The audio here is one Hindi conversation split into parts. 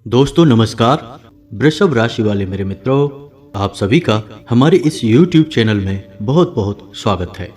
दोस्तों नमस्कार। वृषभ राशि वाले मेरे मित्रों, आप सभी का हमारे इस YouTube चैनल में बहुत बहुत स्वागत है।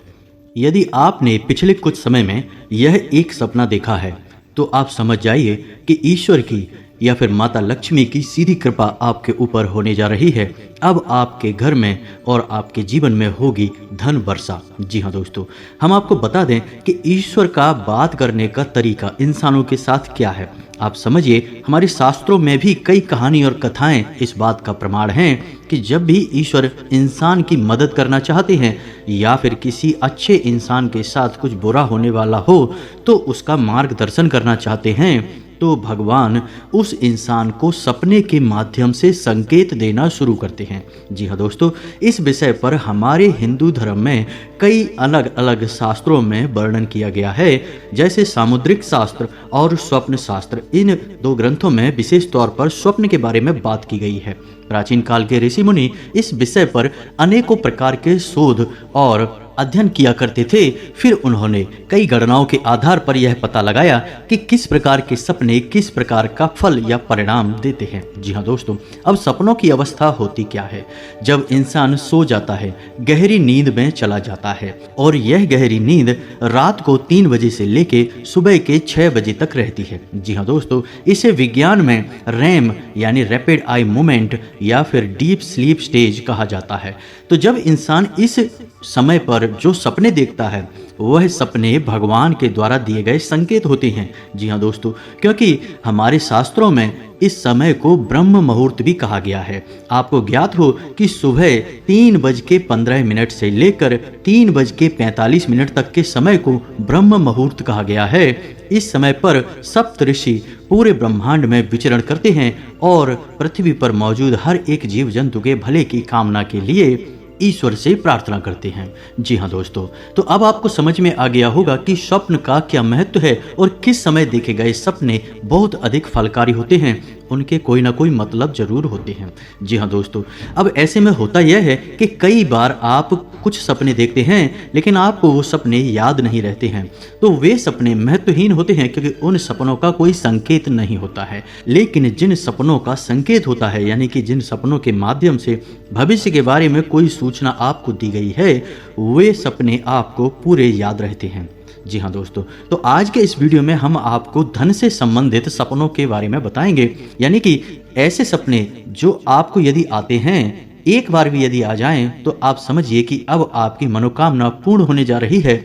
यदि आपने पिछले कुछ समय में यह एक सपना देखा है तो आप समझ जाइए कि ईश्वर की या फिर माता लक्ष्मी की सीधी कृपा आपके ऊपर होने जा रही है। अब आपके घर में और आपके जीवन में होगी धन वर्षा। जी हाँ दोस्तों, हम आपको बता दें कि ईश्वर का बात करने का तरीका इंसानों के साथ क्या है। आप समझिए, हमारे शास्त्रों में भी कई कहानी और कथाएं इस बात का प्रमाण हैं कि जब भी ईश्वर इंसान की मदद करना चाहते हैं या फिर किसी अच्छे इंसान के साथ कुछ बुरा होने वाला हो तो उसका मार्गदर्शन करना चाहते हैं तो भगवान उस इंसान को सपने के माध्यम से संकेत देना शुरू करते हैं। जी हाँ दोस्तों, इस विषय पर हमारे हिंदू धर्म में कई अलग अलग शास्त्रों में वर्णन किया गया है, जैसे सामुद्रिक शास्त्र और स्वप्न शास्त्र। इन दो ग्रंथों में विशेष तौर पर स्वप्न के बारे में बात की गई है। प्राचीन काल के ऋषि मुनि इस विषय पर अनेकों प्रकार के शोध और अध्ययन किया करते थे। फिर उन्होंने कई गणनाओं के आधार पर यह पता लगाया कि किस प्रकार के सपने किस प्रकार का फल या परिणाम देते हैं। जी हाँ दोस्तों, अब सपनों की अवस्था होती क्या है? जब इंसान सो जाता है, गहरी नींद में चला जाता है और यह गहरी नींद रात को 3 बजे से लेके सुबह के 6 बजे तक रहती है। जी हाँ दोस्तों, इसे विज्ञान में रैम यानी रैपिड आई मूवमेंट या फिर डीप स्लीप स्टेज कहा जाता है। तो जब इंसान इस समय पर जो सपने देखता है वह सपने भगवान के द्वारा दिए गए संकेत होते हैं। जी हाँ दोस्तों, क्योंकि हमारे शास्त्रों में इस समय को ब्रह्म मुहूर्त भी कहा गया है। आपको ज्ञात हो कि सुबह 3:15 से लेकर 3:45 तक के समय को ब्रह्म मुहूर्त कहा गया है। इस समय पर सप्त ऋषि पूरे ब्रह्मांड में विचरण करते हैं और पृथ्वी पर मौजूद हर एक जीव जंतु के भले की कामना के लिए ईश्वर से प्रार्थना करते हैं। जी हाँ दोस्तों, तो अब आपको समझ में आ गया होगा कि स्वप्न का क्या महत्व है और किस समय देखे गए सपने बहुत अधिक फलकारी होते हैं। उनके कोई ना कोई मतलब जरूर होते हैं। जी हाँ दोस्तों, अब ऐसे में होता यह है कि कई बार आप कुछ सपने देखते हैं लेकिन आपको वो सपने याद नहीं रहते हैं, तो वे सपने महत्वहीन होते हैं क्योंकि उन सपनों का कोई संकेत नहीं होता है। लेकिन जिन सपनों का संकेत होता है, यानी कि जिन सपनों के माध्यम से भविष्य के बारे में कोई सूचना आपको दी गई है, वे सपने आपको पूरे याद रहते हैं। जी हाँ दोस्तों, तो आज के इस वीडियो में हम आपको धन से संबंधित सपनों के बारे में बताएंगे, यानी कि ऐसे सपने जो आपको यदि आते हैं, एक बार भी यदि आ जाएं, तो आप समझिए कि अब आपकी मनोकामना पूर्ण होने जा रही है।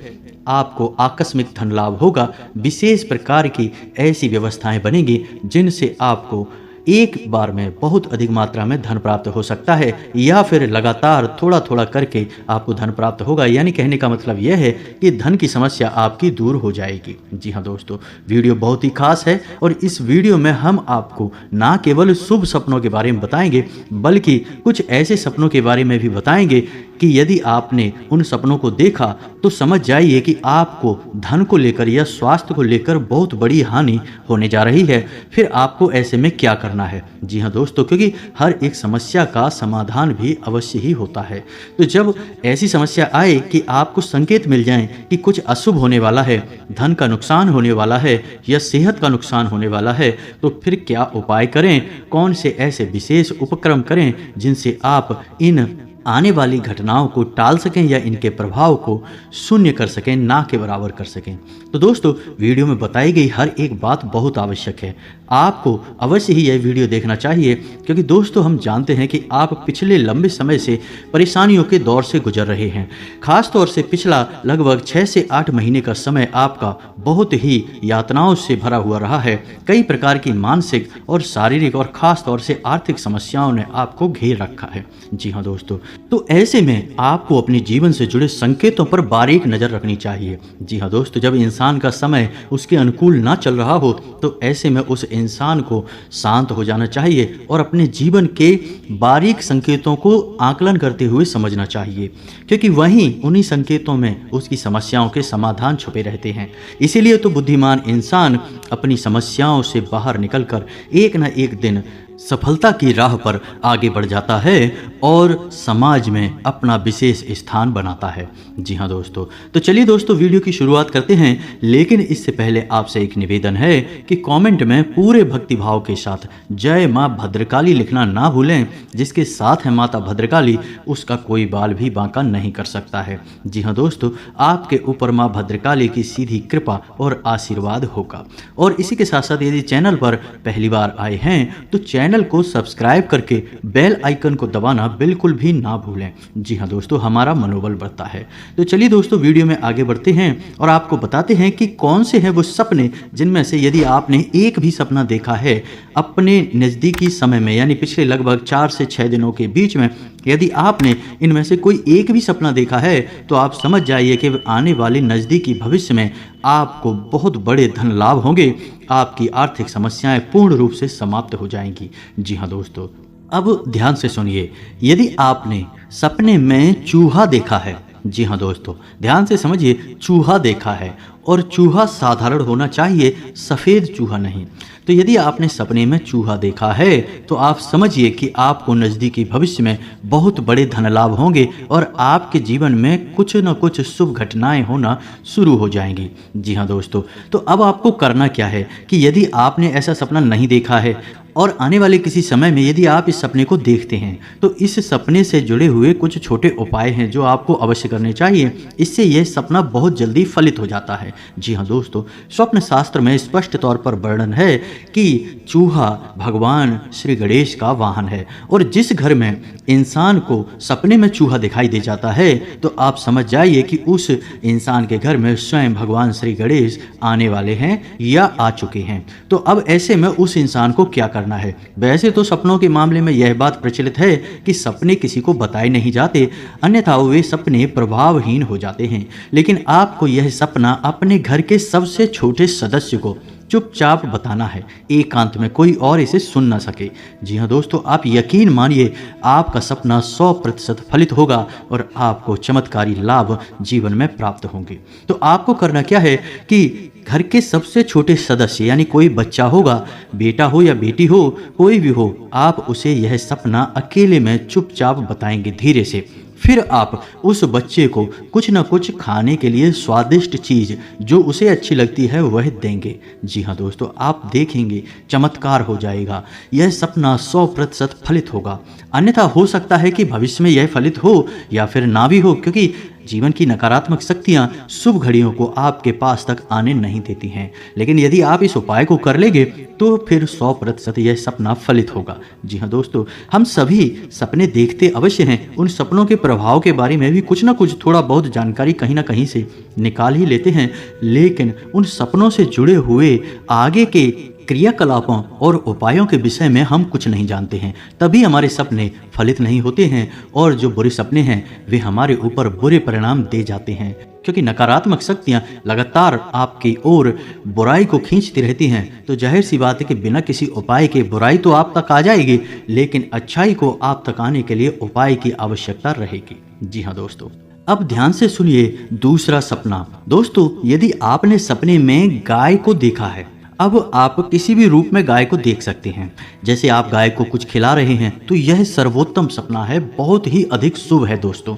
आपको आकस्मिक धन लाभ होगा। विशेष प्रकार की ऐसी व्यवस्थाएं बनेंगी जिनसे आपको एक बार में बहुत अधिक मात्रा में धन प्राप्त हो सकता है या फिर लगातार थोड़ा थोड़ा करके आपको धन प्राप्त होगा। यानी कहने का मतलब यह है कि धन की समस्या आपकी दूर हो जाएगी। जी हाँ दोस्तों, वीडियो बहुत ही खास है और इस वीडियो में हम आपको ना केवल शुभ सपनों के बारे में बताएंगे बल्कि कुछ ऐसे सपनों के बारे में भी बताएंगे कि यदि आपने उन सपनों को देखा तो समझ जाइए कि आपको धन को लेकर या स्वास्थ्य को लेकर बहुत बड़ी हानि होने जा रही है। फिर आपको ऐसे में क्या करना है? जी हाँ दोस्तों, क्योंकि हर एक समस्या का समाधान भी अवश्य ही होता है। तो जब ऐसी समस्या आए कि आपको संकेत मिल जाए कि कुछ अशुभ होने वाला है, धन का नुकसान होने वाला है या सेहत का नुकसान होने वाला है, तो फिर क्या उपाय करें? कौन से ऐसे विशेष उपक्रम करें जिनसे आप इन आने वाली घटनाओं को टाल सकें या इनके प्रभाव को शून्य कर सकें, ना के बराबर कर सकें? तो दोस्तों, वीडियो में बताई गई हर एक बात बहुत आवश्यक है। आपको अवश्य ही यह वीडियो देखना चाहिए क्योंकि दोस्तों, हम जानते हैं कि आप पिछले लंबे समय से परेशानियों के दौर से गुजर रहे हैं। खास तौर से पिछला लगभग 6 से 8 महीने का समय आपका बहुत ही यातनाओं से भरा हुआ रहा है। कई प्रकार की मानसिक और शारीरिक और खास तौर से आर्थिक समस्याओं ने आपको घेर रखा है। जी हाँ दोस्तों, तो ऐसे में आपको अपने जीवन से जुड़े संकेतों पर बारीक नजर रखनी चाहिए। जी हाँ दोस्तों, जब इंसान का समय उसके अनुकूल ना चल रहा हो तो ऐसे में उस इंसान को शांत हो जाना चाहिए और अपने जीवन के बारीक संकेतों को आकलन करते हुए समझना चाहिए, क्योंकि वहीं उन्हीं संकेतों में उसकी समस्याओं के समाधान छुपे रहते हैं। इसीलिए तो बुद्धिमान इंसान अपनी समस्याओं से बाहर निकलकर एक न एक दिन सफलता की राह पर आगे बढ़ जाता है और समाज में अपना विशेष स्थान बनाता है। जी हाँ दोस्तों, तो चलिए दोस्तों वीडियो की शुरुआत करते हैं, लेकिन इससे पहले आपसे एक निवेदन है कि कमेंट में पूरे भक्तिभाव के साथ जय माँ भद्रकाली लिखना ना भूलें। जिसके साथ है माता भद्रकाली उसका कोई बाल भी बांका नहीं कर सकता है। जी हाँ दोस्तों, आपके ऊपर माँ भद्रकाली की सीधी कृपा और आशीर्वाद होगा। और इसी के साथ साथ यदि चैनल पर पहली बार आए हैं तो चैनल को सब्सक्राइब करके बेल आइकन को दबाना बिल्कुल भी ना भूलें। जी हाँ दोस्तों, हमारा मनोबल बढ़ता है। तो चलिए दोस्तों वीडियो में आगे बढ़ते हैं और आपको बताते हैं कि कौन से हैं वो सपने जिनमें से यदि आपने एक भी सपना देखा है अपने नज़दीकी समय में, यानी पिछले लगभग 4 से 6 दिनों के बीच में, यदि आपने इनमें से कोई एक भी सपना देखा है तो आप समझ जाइए कि आने वाले नज़दीकी भविष्य में आपको बहुत बड़े धन लाभ होंगे। आपकी आर्थिक समस्याएं पूर्ण रूप से समाप्त हो जाएंगी। जी हाँ दोस्तों, अब ध्यान से सुनिए। यदि आपने सपने में चूहा देखा है, जी हाँ दोस्तों ध्यान से समझिए, चूहा देखा है और चूहा साधारण होना चाहिए, सफ़ेद चूहा नहीं। तो यदि आपने सपने में चूहा देखा है तो आप समझिए कि आपको नज़दीकी भविष्य में बहुत बड़े धन लाभ होंगे और आपके जीवन में कुछ न कुछ शुभ घटनाएं होना शुरू हो जाएंगी। जी हाँ दोस्तों, तो अब आपको करना क्या है कि यदि आपने ऐसा सपना नहीं देखा है और आने वाले किसी समय में यदि आप इस सपने को देखते हैं तो इस सपने से जुड़े हुए कुछ छोटे उपाय हैं जो आपको अवश्य करने चाहिए। इससे यह सपना बहुत जल्दी फलित हो जाता है। जी हाँ दोस्तों, स्वप्न शास्त्र में स्पष्ट तौर पर वर्णन है कि चूहा भगवान श्री गणेश का वाहन है और जिस घर में इंसान को सपने में चूहा दिखाई दे जाता है तो आप समझ जाइए कि उस इंसान के घर में स्वयं भगवान श्री गणेश आने वाले हैं या आ चुके हैं। तो अब ऐसे में उस इंसान को क्या करना है? वैसे तो सपनों के मामले में यह बात प्रचलित है कि सपने किसी को बताए नहीं जाते, अन्यथा वे सपने प्रभावहीन हो जाते हैं। लेकिन आपको यह सपना अपने घर के सबसे छोटे सदस्य को चुपचाप बताना है, एकांत में, कोई और इसे सुन ना सके। जी हाँ दोस्तों, आप यकीन मानिए आपका सपना 100% फलित होगा और आपको चमत्कारी लाभ जीवन में प्राप्त होंगे। तो आपको करना क्या है कि घर के सबसे छोटे सदस्य, यानी कोई बच्चा होगा, बेटा हो या बेटी हो, कोई भी हो, आप उसे यह सपना अकेले में चुपचाप बताएंगे धीरे से। फिर आप उस बच्चे को कुछ न कुछ खाने के लिए स्वादिष्ट चीज़ जो उसे अच्छी लगती है वह देंगे। जी हाँ दोस्तों, आप देखेंगे चमत्कार हो जाएगा, यह सपना 100% फलित होगा। अन्यथा हो सकता है कि भविष्य में यह फलित हो या फिर ना भी हो, क्योंकि जीवन की नकारात्मक शक्तियां शुभ घड़ियों को आपके पास तक आने नहीं देती हैं। लेकिन यदि आप इस उपाय को कर लेंगे तो फिर 100% यह सपना फलित होगा। जी हाँ दोस्तों, हम सभी सपने देखते अवश्य हैं, उन सपनों के प्रभाव के बारे में भी कुछ ना कुछ थोड़ा बहुत जानकारी कहीं ना कहीं से निकाल ही लेते हैं, लेकिन उन सपनों से जुड़े हुए आगे के क्रियाकलापों और उपायों के विषय में हम कुछ नहीं जानते हैं। तभी हमारे सपने फलित नहीं होते हैं और जो बुरे सपने हैं वे हमारे ऊपर बुरे परिणाम दे जाते हैं, क्योंकि नकारात्मक शक्तियां लगातार आपकी ओर बुराई को खींचती रहती हैं। तो जाहिर सी बात है कि बिना किसी उपाय के बुराई तो आप तक आ जाएगी, लेकिन अच्छाई को आप तक आने के लिए उपाय की आवश्यकता रहेगी। जी हाँ दोस्तों, अब ध्यान से सुनिए दूसरा सपना। दोस्तों, यदि आपने सपने में गाय को देखा है, अब आप किसी भी रूप में गाय को देख सकते हैं, जैसे आप गाय को कुछ खिला रहे हैं, तो यह सर्वोत्तम सपना है, बहुत ही अधिक शुभ है दोस्तों।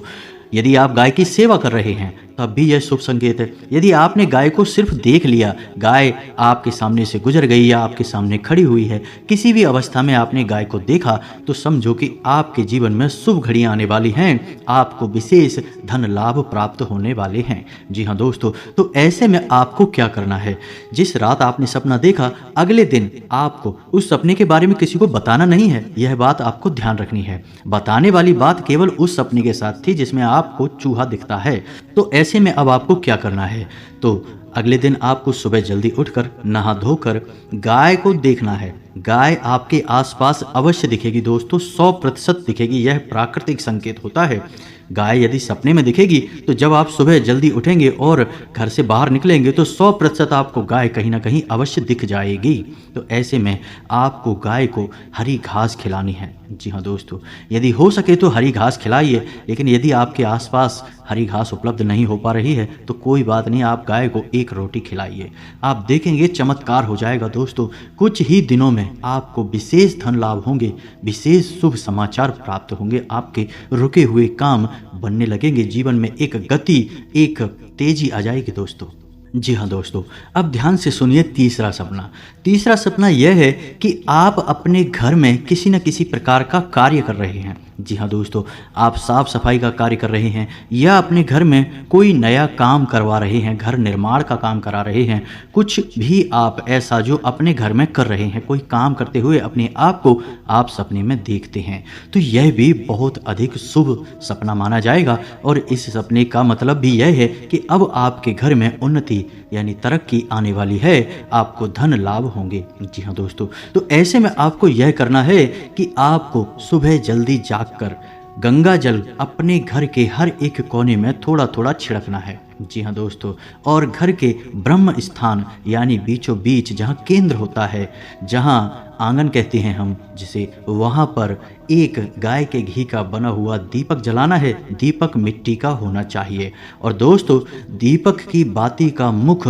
यदि आप गाय की सेवा कर रहे हैं तब भी यह शुभ संकेत है। यदि आपने गाय को सिर्फ देख लिया, गाय आपके सामने से गुजर गई या आपके सामने खड़ी हुई है, किसी भी अवस्था में आपने गाय को देखा, तो समझो कि आपके जीवन में शुभ घड़ियां आने वाली हैं, आपको विशेष धन लाभ प्राप्त होने वाले हैं। जी हाँ दोस्तों, तो ऐसे में आपको क्या करना है? जिस रात आपने सपना देखा, अगले दिन आपको उस सपने के बारे में किसी को बताना नहीं है। यह बात आपको ध्यान रखनी है। बताने वाली बात केवल उस सपने के साथ थी जिसमें आपको चूहा दिखता है। तो ऐसे में अब आपको क्या करना है? तो अगले दिन आपको सुबह जल्दी उठकर नहा धोकर गाय को देखना है। गाय आपके आसपास अवश्य दिखेगी दोस्तों, 100% दिखेगी। यह प्राकृतिक संकेत होता है। गाय यदि सपने में दिखेगी तो जब आप सुबह जल्दी उठेंगे और घर से बाहर निकलेंगे तो 100% आपको गाय कहीं ना कहीं अवश्य दिख जाएगी। तो ऐसे में आपको गाय को हरी घास खिलानी है। जी हाँ दोस्तों, यदि हो सके तो हरी घास खिलाइए, लेकिन यदि आपके आसपास हरी घास उपलब्ध नहीं हो पा रही है तो कोई बात नहीं, आप गाय को एक रोटी खिलाइए। आप देखेंगे चमत्कार हो जाएगा दोस्तों। कुछ ही दिनों में आपको विशेष धन लाभ होंगे, विशेष शुभ समाचार प्राप्त होंगे, आपके रुके हुए काम बनने लगेंगे, जीवन में एक गति, एक तेजी आ जाएगी दोस्तों। जी हाँ दोस्तों, अब ध्यान से सुनिए तीसरा सपना। तीसरा सपना यह है कि आप अपने घर में किसी न किसी प्रकार का कार्य कर रहे हैं। जी हाँ दोस्तों, आप साफ सफाई का कार्य कर रहे हैं या अपने घर में कोई नया काम करवा रहे हैं, घर निर्माण का काम करा रहे हैं, कुछ भी आप ऐसा जो अपने घर में कर रहे हैं, कोई काम करते हुए अपने आप को आप सपने में देखते हैं, तो यह भी बहुत अधिक शुभ सपना माना जाएगा। और इस सपने का मतलब भी यह है कि अब आपके घर में उन्नति यानी तरक्की आने वाली है, आपको धन लाभ होंगे। जी हाँ दोस्तों, तो ऐसे में आपको यह करना है कि आपको सुबह जल्दी जागकर गंगा जल अपने घर के हर एक कोने में थोड़ा थोड़ा छिड़कना है। जी हाँ दोस्तों, और घर के ब्रह्म स्थान यानी बीचों बीच जहाँ केंद्र होता है, जहाँ आंगन कहते हैं हम जिसे, वहाँ पर एक गाय के घी का बना हुआ दीपक जलाना है। दीपक मिट्टी का होना चाहिए और दोस्तों दीपक की बाती का मुख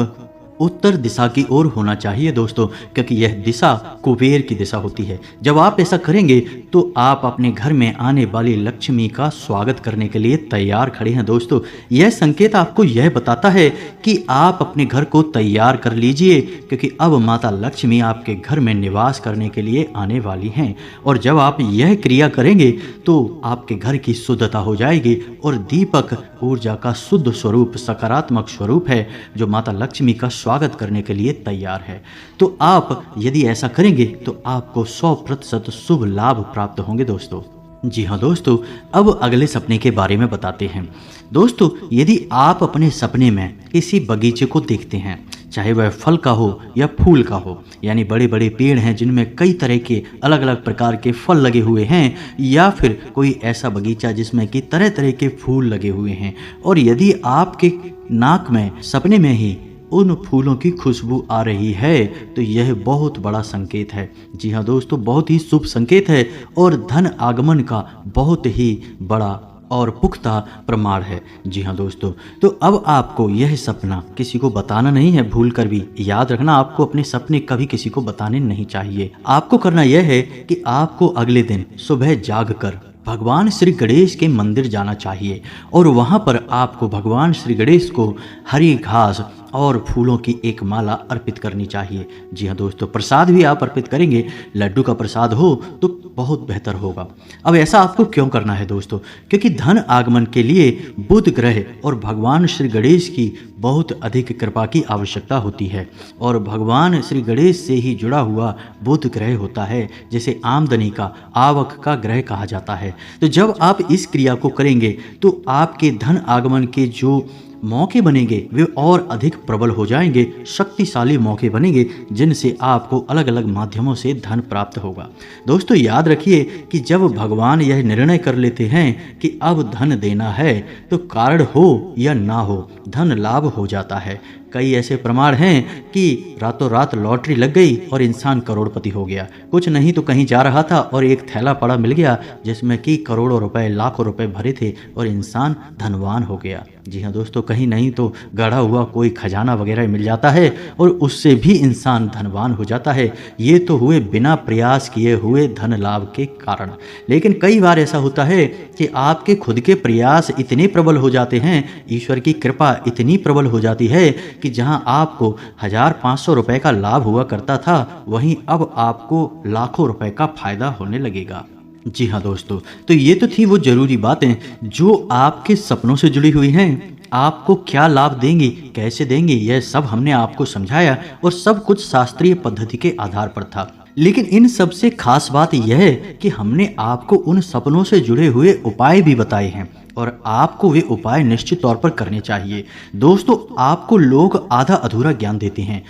उत्तर दिशा की ओर होना चाहिए दोस्तों, क्योंकि यह दिशा कुबेर की दिशा होती है। जब आप ऐसा करेंगे तो आप अपने घर में आने वाली लक्ष्मी का स्वागत करने के लिए तैयार खड़े हैं दोस्तों। यह संकेत आपको यह बताता है कि आप अपने घर को तैयार कर लीजिए, क्योंकि अब माता लक्ष्मी आपके घर में निवास करने के लिए आने वाली हैं। और जब आप यह क्रिया करेंगे तो आपके घर की शुद्धता हो जाएगी और दीपक ऊर्जा का शुद्ध स्वरूप, सकारात्मक स्वरूप है, जो माता लक्ष्मी का स्वागत करने के लिए तैयार है। तो आप यदि ऐसा करेंगे तो आपको 100% शुभ लाभ प्राप्त होंगे दोस्तों। जी हाँ दोस्तों, अब अगले सपने के बारे में बताते हैं। दोस्तों यदि आप अपने सपने में किसी बगीचे को देखते हैं, चाहे वह फल का हो या फूल का हो, यानी बड़े बड़े पेड़ हैं जिनमें कई तरह के अलग अलग प्रकार के फल लगे हुए हैं, या फिर कोई ऐसा बगीचा जिसमें कि तरह तरह के फूल लगे हुए हैं, और यदि आपके नाक में सपने में ही उन फूलों की खुशबू आ रही है तो यह बहुत बड़ा संकेत है। जी हाँ दोस्तों, बहुत ही शुभ संकेत है और धन आगमन का बहुत ही बड़ा और पुख्ता प्रमाण है। जी हाँ दोस्तों, तो अब आपको यह सपना किसी को बताना नहीं है, भूल कर भी याद रखना, आपको अपने सपने कभी किसी को बताने नहीं चाहिए। आपको करना यह है कि आपको अगले दिन सुबह जागकर भगवान श्री गणेश के मंदिर जाना चाहिए और वहाँ पर आपको भगवान श्री गणेश को हरी घास और फूलों की एक माला अर्पित करनी चाहिए। जी हाँ दोस्तों, प्रसाद भी आप अर्पित करेंगे, लड्डू का प्रसाद हो तो बहुत बेहतर होगा। अब ऐसा आपको क्यों करना है दोस्तों? क्योंकि धन आगमन के लिए बुध ग्रह और भगवान श्री गणेश की बहुत अधिक कृपा की आवश्यकता होती है, और भगवान श्री गणेश से ही जुड़ा हुआ बुध ग्रह होता है, जिसे आमदनी का, आवक का ग्रह कहा जाता है। तो जब आप इस क्रिया को करेंगे तो आपके धन आगमन के जो मौके बनेंगे वे और अधिक प्रबल हो जाएंगे, शक्तिशाली मौके बनेंगे जिनसे आपको अलग अलग माध्यमों से धन प्राप्त होगा। दोस्तों याद रखिए कि जब भगवान यह निर्णय कर लेते हैं कि अब धन देना है तो कारण हो या ना हो, धन लाभ हो जाता है। कई ऐसे प्रमाण हैं कि रातों रात लॉटरी लग गई और इंसान करोड़पति हो गया। कुछ नहीं तो कहीं जा रहा था और एक थैला पड़ा मिल गया जिसमें कि करोड़ों रुपए, लाखों रुपए भरे थे और इंसान धनवान हो गया। जी हाँ दोस्तों, कहीं नहीं तो गढ़ा हुआ कोई खजाना वगैरह मिल जाता है और उससे भी इंसान धनवान हो जाता है। ये तो हुए बिना प्रयास किए हुए धन लाभ के कारण। लेकिन कई बार ऐसा होता है कि आपके खुद के प्रयास इतने प्रबल हो जाते हैं, ईश्वर की कृपा इतनी प्रबल हो जाती है कि जहां आपको 1500 रुपए का लाभ हुआ करता था, वहीं अब आपको लाखों रुपए का फायदा होने लगेगा। जी हाँ दोस्तों, तो ये तो थी वो जरूरी बातें जो आपके सपनों से जुड़ी हुई हैं। आपको क्या लाभ देंगी, कैसे देंगी, यह सब हमने आपको समझाया और सब कुछ शास्त्रीय पद्धति के आधार पर था। लेकिन इन सबसे खास बात यह है कि हमने आपको उन सपनों से जुड़े हुए उपाय भी बताए हैं और आपको वे उपाय निश्चित तौर पर करने चाहिए। दोस्तों आपको लोग आधा अधूरा ज्ञान देते हैं।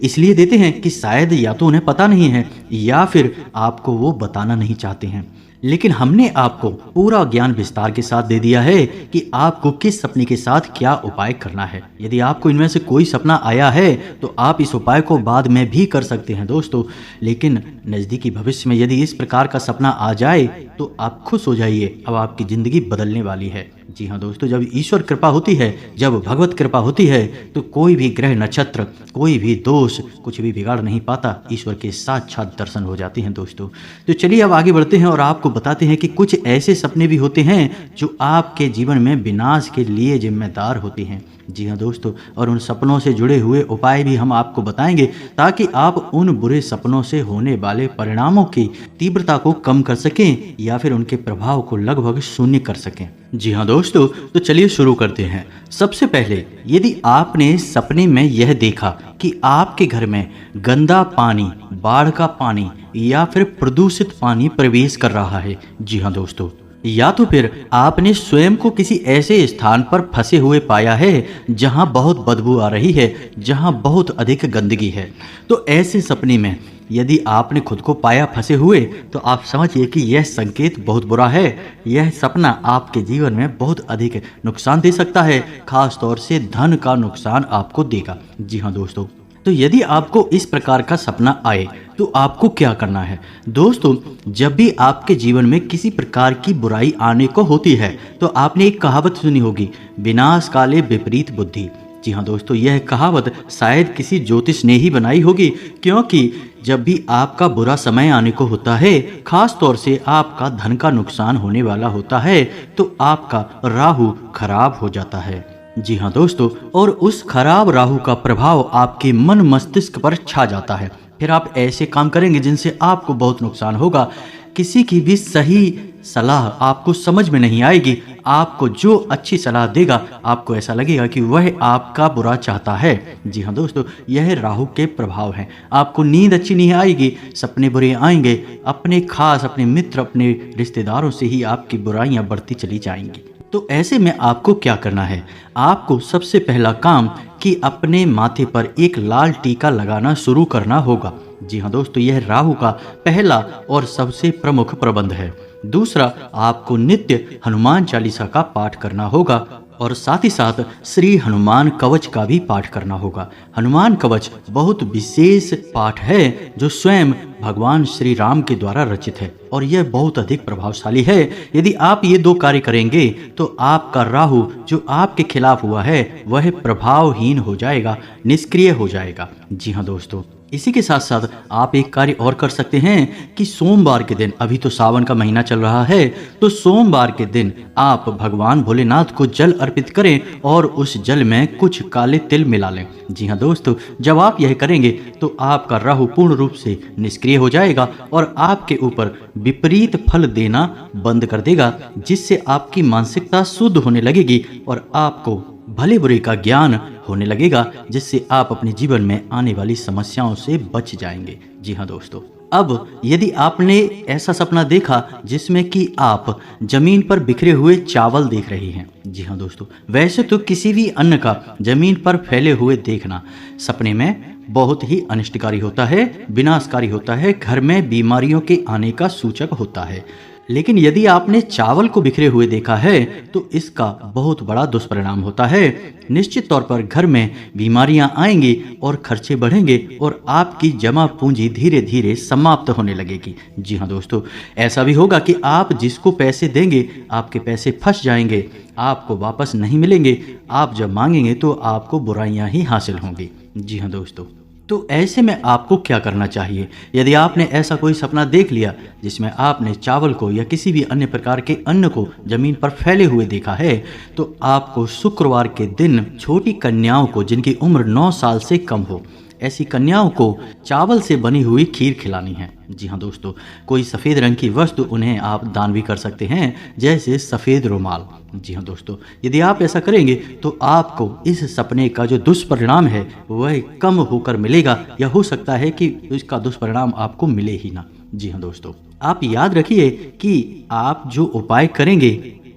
इसलिए देते हैं कि शायद या तो उन्हें पता नहीं है या फिर आपको वो बताना नहीं चाहते हैं। लेकिन हमने आपको पूरा ज्ञान विस्तार के साथ दे दिया है कि आपको किस सपने के साथ क्या उपाय करना है। यदि आपको इनमें से कोई सपना आया है तो आप इस उपाय को बाद में भी कर सकते हैं दोस्तों, लेकिन नज़दीकी भविष्य में यदि इस प्रकार का सपना आ जाए तो आप खुश हो जाइए, अब आपकी ज़िंदगी बदलने वाली है। जी हाँ दोस्तों, जब ईश्वर कृपा होती है, जब भगवत कृपा होती है तो कोई भी ग्रह नक्षत्र, कोई भी दोष कुछ भी बिगाड़ नहीं पाता। ईश्वर के साक्षात दर्शन हो जाते हैं दोस्तों। तो चलिए अब आगे बढ़ते हैं और आपको बताते हैं कि कुछ ऐसे सपने भी होते हैं जो आपके जीवन में विनाश के लिए जिम्मेदार होते हैं। जी हाँ दोस्तों, और उन सपनों से जुड़े हुए उपाय भी हम आपको बताएंगे ताकि आप उन बुरे सपनों से होने वाले परिणामों की तीव्रता को कम कर सकें या फिर उनके प्रभाव को लगभग शून्य कर सकें। जी हाँ दोस्तों, तो चलिए शुरू करते हैं। सबसे पहले यदि आपने सपने में यह देखा कि आपके घर में गंदा पानी, बाढ़ का पानी या फिर प्रदूषित पानी प्रवेश कर रहा है, जी हाँ दोस्तों, या तो फिर आपने स्वयं को किसी ऐसे स्थान पर फंसे हुए पाया है जहां बहुत बदबू आ रही है, जहां बहुत अधिक गंदगी है, तो ऐसे सपने में यदि आपने खुद को पाया फंसे हुए तो आप समझिए कि यह संकेत बहुत बुरा है। यह सपना आपके जीवन में बहुत अधिक नुकसान दे सकता है, खास तौर से धन का नुकसान आपको देगा। जी हाँ दोस्तों, तो यदि आपको इस प्रकार का सपना आए तो आपको क्या करना है दोस्तों। जब भी आपके जीवन में किसी प्रकार की बुराई आने को होती है तो आपने एक कहावत सुनी होगी, विनाश काले विपरीत बुद्धि। जी हाँ दोस्तों, यह कहावत शायद किसी ज्योतिष ने ही बनाई होगी, क्योंकि जब भी आपका बुरा समय आने को होता है, खास तौर से आपका धन का नुकसान होने वाला होता है, तो आपका राहु खराब हो जाता है। जी हाँ दोस्तों, और उस खराब राहु का प्रभाव आपके मन मस्तिष्क पर छा जाता है। फिर आप ऐसे काम करेंगे जिनसे आपको बहुत नुकसान होगा। किसी की भी सही सलाह आपको समझ में नहीं आएगी। आपको जो अच्छी सलाह देगा आपको ऐसा लगेगा कि वह आपका बुरा चाहता है। जी हाँ दोस्तों, यह राहु के प्रभाव हैं। आपको नींद अच्छी नहीं आएगी, सपने बुरे आएंगे, अपने मित्र, अपने रिश्तेदारों से ही आपकी बुराइयां बढ़ती चली जाएंगी। तो ऐसे में आपको क्या करना है, आपको सबसे पहला काम कि अपने माथे पर एक लाल टीका लगाना शुरू करना होगा। जी हाँ दोस्तों, यह राहु का पहला और सबसे प्रमुख प्रबंध है। दूसरा, आपको नित्य हनुमान चालीसा का पाठ करना होगा और साथ ही साथ श्री हनुमान कवच का भी पाठ करना होगा। हनुमान कवच बहुत विशेष पाठ है जो स्वयं भगवान श्री राम के द्वारा रचित है और यह बहुत अधिक प्रभावशाली है। यदि आप ये दो कार्य करेंगे तो आपका राहु जो आपके खिलाफ हुआ है वह प्रभावहीन हो जाएगा, निष्क्रिय हो जाएगा। जी हाँ दोस्तों, इसी के साथ साथ आप एक कार्य और कर सकते हैं कि सोमवार के दिन, अभी तो सावन का महीना चल रहा है, तो सोमवार के दिन आप भगवान भोलेनाथ को जल अर्पित करें और उस जल में कुछ काले तिल मिला लें। जी हाँ दोस्तों, जब आप यह करेंगे तो आपका राहु पूर्ण रूप से निष्क्रिय हो जाएगा और आपके ऊपर विपरीत फल देना बंद कर देगा, जिससे आपकी मानसिकता शुद्ध होने लगेगी और आपको भले बुरे का ज्ञान होने लगेगा, जिससे आप अपने जीवन में आने वाली समस्याओं से बच जाएंगे। जी हाँ दोस्तों, अब यदि आपने ऐसा सपना देखा जिसमें कि आप जमीन पर बिखरे हुए चावल देख रही हैं, जी हाँ दोस्तों, वैसे तो किसी भी अन्न का जमीन पर फैले हुए देखना सपने में बहुत ही अनिष्टकारी होता है, विनाशकारी होता है, घर में बीमारियों के आने का सूचक होता है। लेकिन यदि आपने चावल को बिखरे हुए देखा है तो इसका बहुत बड़ा दुष्परिणाम होता है। निश्चित तौर पर घर में बीमारियां आएंगी और खर्चे बढ़ेंगे और आपकी जमा पूंजी धीरे धीरे समाप्त होने लगेगी। जी हाँ दोस्तों, ऐसा भी होगा कि आप जिसको पैसे देंगे आपके पैसे फंस जाएंगे, आपको वापस नहीं मिलेंगे। आप जब मांगेंगे तो आपको बुराइयां ही हासिल होंगी। जी हाँ दोस्तों, तो ऐसे में आपको क्या करना चाहिए, यदि आपने ऐसा कोई सपना देख लिया जिसमें आपने चावल को या किसी भी अन्य प्रकार के अन्न को जमीन पर फैले हुए देखा है, तो आपको शुक्रवार के दिन छोटी कन्याओं को जिनकी उम्र 9 साल से कम हो, ऐसी कन्याओं को चावल से बनी हुई खीर खिलानी है। जी हाँ दोस्तों, कोई सफ़ेद रंग की वस्तु उन्हें आप दान भी कर सकते हैं, जैसे सफ़ेद रुमाल। जी हाँ दोस्तों, यदि आप ऐसा करेंगे तो आपको इस सपने का जो दुष्परिणाम है वह कम होकर मिलेगा, या हो सकता है कि इसका दुष्परिणाम आपको मिले ही ना। जी हाँ दोस्तों, आप याद रखिए कि आप जो उपाय करेंगे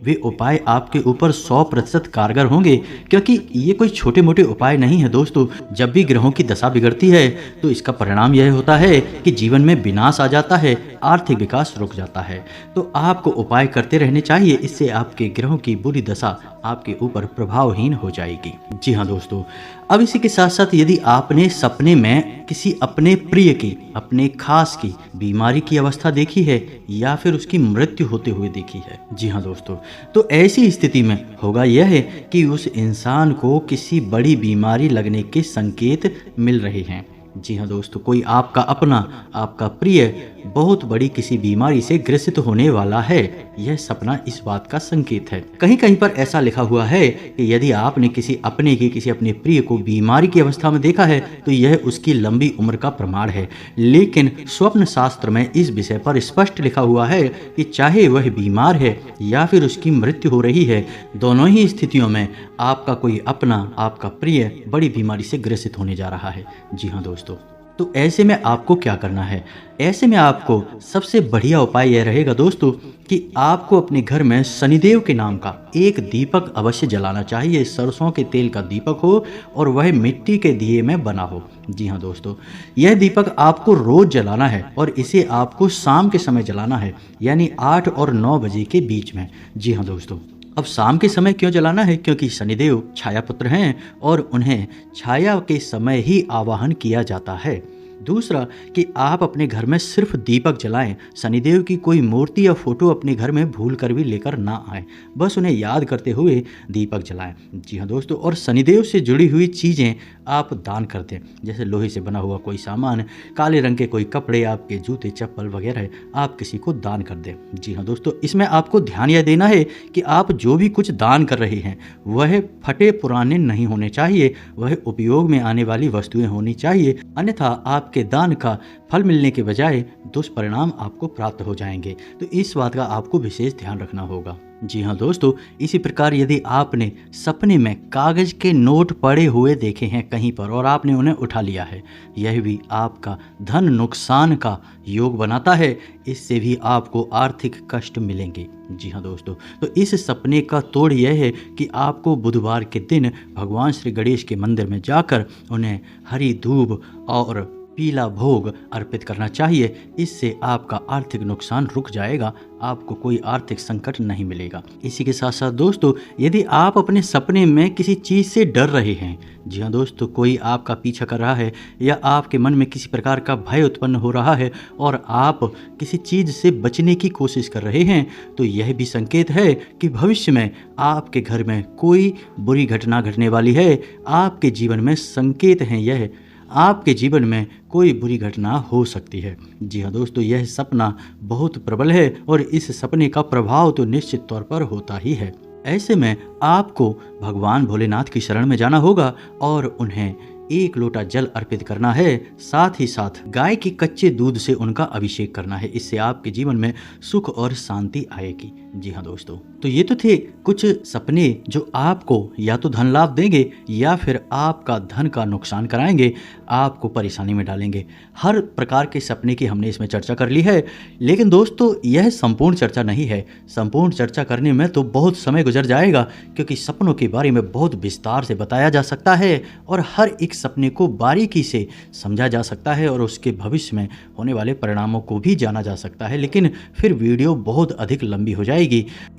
वे उपाय आपके ऊपर 100% कारगर होंगे, क्योंकि ये कोई छोटे मोटे उपाय नहीं है दोस्तों। जब भी ग्रहों की दशा बिगड़ती है तो इसका परिणाम यह होता है कि जीवन में विनाश आ जाता है, आर्थिक विकास रुक जाता है। तो आपको उपाय करते रहने चाहिए, इससे आपके ग्रहों की बुरी दशा आपके ऊपर प्रभावहीन हो जाएगी। जी हाँ दोस्तों, अब इसी के साथ साथ यदि आपने सपने में किसी अपने प्रिय की, अपने खास की बीमारी की अवस्था देखी है या फिर उसकी मृत्यु होते हुए देखी है, जी हाँ दोस्तों, तो ऐसी स्थिति में होगा यह है कि उस इंसान को किसी बड़ी बीमारी लगने के संकेत मिल रहे हैं। जी हाँ दोस्तों, कोई आपका अपना, आपका प्रिय बहुत बड़ी किसी बीमारी से ग्रसित होने वाला है, यह सपना इस बात का संकेत है। कहीं कहीं पर ऐसा लिखा हुआ है कि यदि आपने किसी अपने प्रिय को बीमारी की अवस्था में देखा है तो यह उसकी लंबी उम्र का प्रमाण है। लेकिन स्वप्न शास्त्र में इस विषय पर स्पष्ट लिखा हुआ है कि चाहे वह बीमार है या फिर उसकी मृत्यु हो रही है, दोनों ही स्थितियों में आपका कोई अपना, आपका प्रिय बड़ी बीमारी से ग्रसित होने जा रहा है। जी हाँ दोस्तों, तो ऐसे में आपको क्या करना है? ऐसे में आपको सबसे बढ़िया उपाय यह रहेगा दोस्तों कि आपको अपने घर में शनिदेव के नाम का एक दीपक अवश्य जलाना चाहिए। सरसों के तेल का दीपक हो और वह मिट्टी के दिए में बना हो। जी हाँ दोस्तों, यह दीपक आपको रोज जलाना है और इसे आपको शाम के समय जलाना है, यानी 8 और 9 बजे के बीच में। जी हाँ दोस्तों, अब शाम के समय क्यों जलाना है? क्योंकि शनिदेव छाया पुत्र हैं और उन्हें छाया के समय ही आवाहन किया जाता है। दूसरा कि आप अपने घर में सिर्फ दीपक जलाएं। शनिदेव की कोई मूर्ति या फोटो अपने घर में भूल कर भी लेकर ना आए, बस उन्हें याद करते हुए दीपक जलाएं। जी हाँ दोस्तों, और शनिदेव से जुड़ी हुई चीज़ें आप दान कर दें, जैसे लोहे से बना हुआ कोई सामान, काले रंग के कोई कपड़े, आपके जूते चप्पल वगैरह आप किसी को दान कर दें। जी हाँ दोस्तों, इसमें आपको ध्यान यह देना है कि आप जो भी कुछ दान कर रहे हैं वह फटे पुराने नहीं होने चाहिए, वह उपयोग में आने वाली वस्तुएं होनी चाहिए, अन्यथा आपके दान का फल मिलने के बजाय दुष्परिणाम आपको प्राप्त हो जाएंगे। तो इस बात का आपको विशेष ध्यान रखना होगा। जी हाँ दोस्तों, इसी प्रकार यदि आपने सपने में कागज के नोट पड़े हुए देखे हैं कहीं पर और आपने उन्हें उठा लिया है, यह भी आपका धन नुकसान का योग बनाता है, इससे भी आपको आर्थिक कष्ट मिलेंगे। जी हाँ दोस्तों, तो इस सपने का तोड़ यह है कि आपको बुधवार के दिन भगवान श्री गणेश के मंदिर में जाकर उन्हें हरी धूप और पीला भोग अर्पित करना चाहिए। इससे आपका आर्थिक नुकसान रुक जाएगा, आपको कोई आर्थिक संकट नहीं मिलेगा। इसी के साथ साथ दोस्तों, यदि आप अपने सपने में किसी चीज़ से डर रहे हैं, जी हाँ दोस्तों, कोई आपका पीछा कर रहा है या आपके मन में किसी प्रकार का भय उत्पन्न हो रहा है और आप किसी चीज़ से बचने की कोशिश कर रहे हैं, तो यह भी संकेत है कि भविष्य में आपके घर में कोई बुरी घटना घटने वाली है। आपके जीवन में संकेत हैं, यह आपके जीवन में कोई बुरी घटना हो सकती है। जी हाँ दोस्तों, यह सपना बहुत प्रबल है और इस सपने का प्रभाव तो निश्चित तौर पर होता ही है। ऐसे में आपको भगवान भोलेनाथ की शरण में जाना होगा और उन्हें 1 लोटा जल अर्पित करना है। साथ ही साथ गाय के कच्चे दूध से उनका अभिषेक करना है, इससे आपके जीवन में सुख और शांति आएगी। जी हाँ दोस्तों, तो ये तो थे कुछ सपने जो आपको या तो धन लाभ देंगे या फिर आपका धन का नुकसान कराएंगे, आपको परेशानी में डालेंगे। हर प्रकार के सपने की हमने इसमें चर्चा कर ली है, लेकिन दोस्तों यह संपूर्ण चर्चा नहीं है। संपूर्ण चर्चा करने में तो बहुत समय गुजर जाएगा, क्योंकि सपनों के बारे में बहुत विस्तार से बताया जा सकता है और हर एक सपने को बारीकी से समझा जा सकता है और उसके भविष्य में होने वाले परिणामों को भी जाना जा सकता है, लेकिन फिर वीडियो बहुत अधिक लंबी हो जाएगी।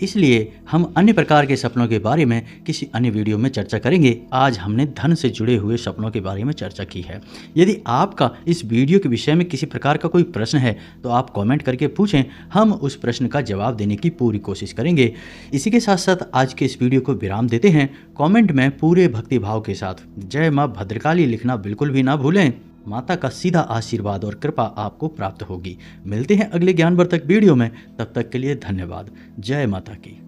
इसलिए हम अन्य प्रकार के सपनों के बारे में किसी अन्य वीडियो में चर्चा करेंगे। आज हमने धन से जुड़े हुए सपनों के बारे में चर्चा की है। यदि आपका इस वीडियो के विषय में किसी प्रकार का कोई प्रश्न है तो आप कमेंट करके पूछें, हम उस प्रश्न का जवाब देने की पूरी कोशिश करेंगे। इसी के साथ साथ आज के इस वीडियो को विराम देते हैं। कमेंट में पूरे भक्ति भाव के साथ जय मां भद्रकाली लिखना बिल्कुल भी ना भूलें। माता का सीधा आशीर्वाद और कृपा आपको प्राप्त होगी। मिलते हैं अगले ज्ञानवर्धक वीडियो में, तब तक के लिए धन्यवाद। जय माता की।